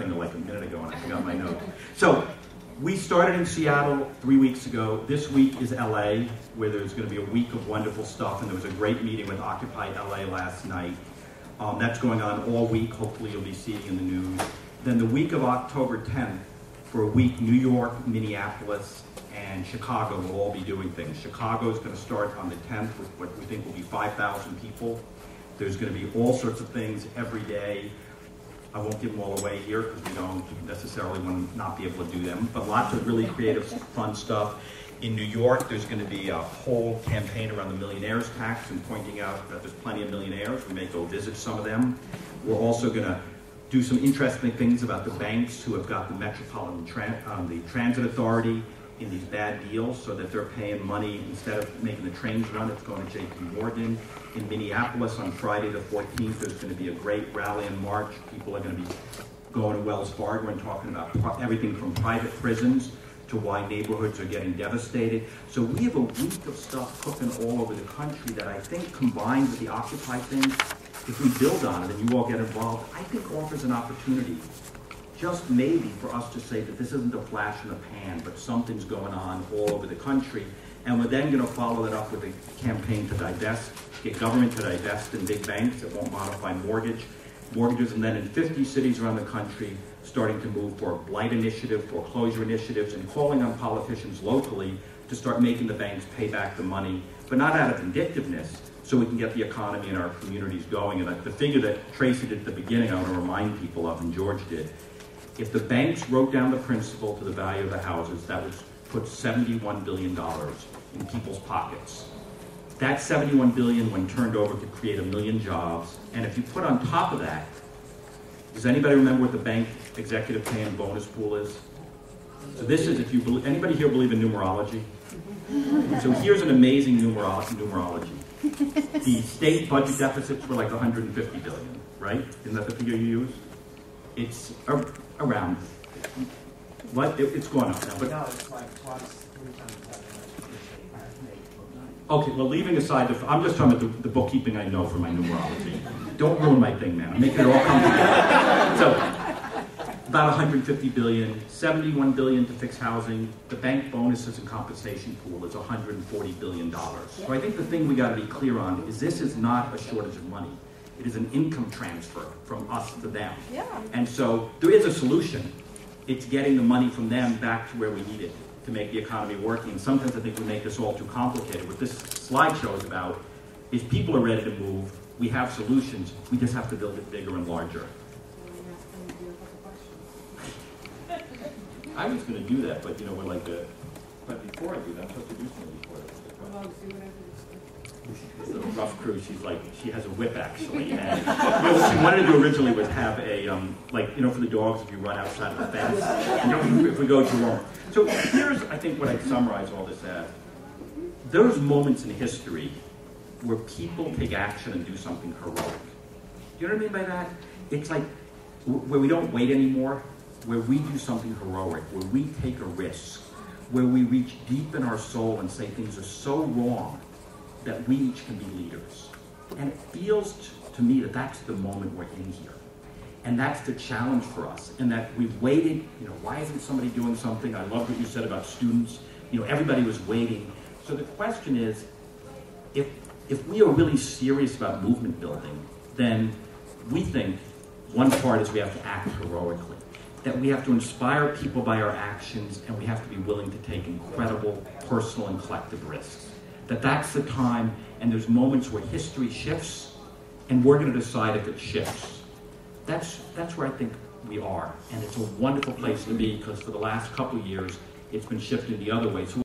laughing like a minute ago and I forgot my note. So we started in Seattle 3 weeks ago. This week is LA, where there's going to be a week of wonderful stuff, and there was a great meeting with Occupy LA last night. That's going on all week. Hopefully you'll be seeing in the news. Then the week of October 10th, for a week, New York, Minneapolis, and Chicago will all be doing things. Chicago is going to start on the 10th with what we think will be 5,000 people. There's going to be all sorts of things every day. I won't give them all away here because we don't necessarily want to not be able to do them, but lots of really creative, fun stuff. In New York, there's going to be a whole campaign around the millionaires tax and pointing out that there's plenty of millionaires. We may go visit some of them. We're also going to do some interesting things about the banks who have got the Metropolitan the Transit Authority in these bad deals so that they're paying money instead of making the trains run, it's going to JP Morgan. In Minneapolis on Friday the 14th, there's going to be a great rally and march. People are going to be going to Wells Fargo and talking about everything from private prisons to why neighborhoods are getting devastated. So we have a week of stuff cooking all over the country that I think combined with the Occupy thing, if we build on it and you all get involved, I think offers an opportunity just maybe for us to say that this isn't a flash in the pan, but something's going on all over the country. And we're then going to follow that up with a campaign to divest, get government to divest in big banks that won't modify mortgages, and then in 50 cities around the country, starting to move for a blight initiative, foreclosure initiatives, and calling on politicians locally to start making the banks pay back the money, but not out of vindictiveness, so we can get the economy and our communities going. And the figure that Tracy did at the beginning, I want to remind people of, and George did, if the banks wrote down the principal to the value of the houses, that would put $71 billion in people's pockets. That $71 billion, when turned over, could create 1 million jobs. And if you put on top of that, does anybody remember what the bank executive pay and bonus pool is? So this is, if you believe, anybody here believe in numerology? So here's an amazing numerology. The state budget deficits were like 150 billion, right? Isn't that the figure you use? It's around. What? It's gone up now. But no, it's like twice, 3 times that much. Okay, well, leaving aside, I'm just talking about the bookkeeping I know from my numerology. Don't ruin my thing, man. I'm making it all come together. So, about 150 billion, 71 billion to fix housing. The bank bonuses and compensation pool is $140 billion. So I think the thing we got to be clear on is this is not a shortage of money. It is an income transfer from us to them. Yeah. And so there is a solution. It's getting the money from them back to where we need it to make the economy working. Sometimes I think we make this all too complicated. What this slideshow is about is people are ready to move. We have solutions. We just have to build it bigger and larger. I was going to do that, but we're like but before I do that, I'm supposed to do something before this is a rough crew. She has a whip actually. And what she wanted to do originally was have a, for the dogs, if you run outside of the fence, if we go too long. So here's, I think, what I'd summarize all this as. There's moments in history where people take action and do something heroic. You know what I mean by that? It's like where we don't wait anymore, where we do something heroic, where we take a risk, where we reach deep in our soul and say things are so wrong that we each can be leaders. And it feels to me that that's the moment we're in here. And that's the challenge for us. And that we've waited, why isn't somebody doing something? I love what you said about students. Everybody was waiting. So the question is, if we are really serious about movement building, then we think one part is we have to act heroically. That we have to inspire people by our actions, and we have to be willing to take incredible personal and collective risks. That's the time, and there's moments where history shifts, and we're going to decide if it shifts. That's where I think we are, and it's a wonderful place to be, because for the last couple of years, it's been shifting the other way. So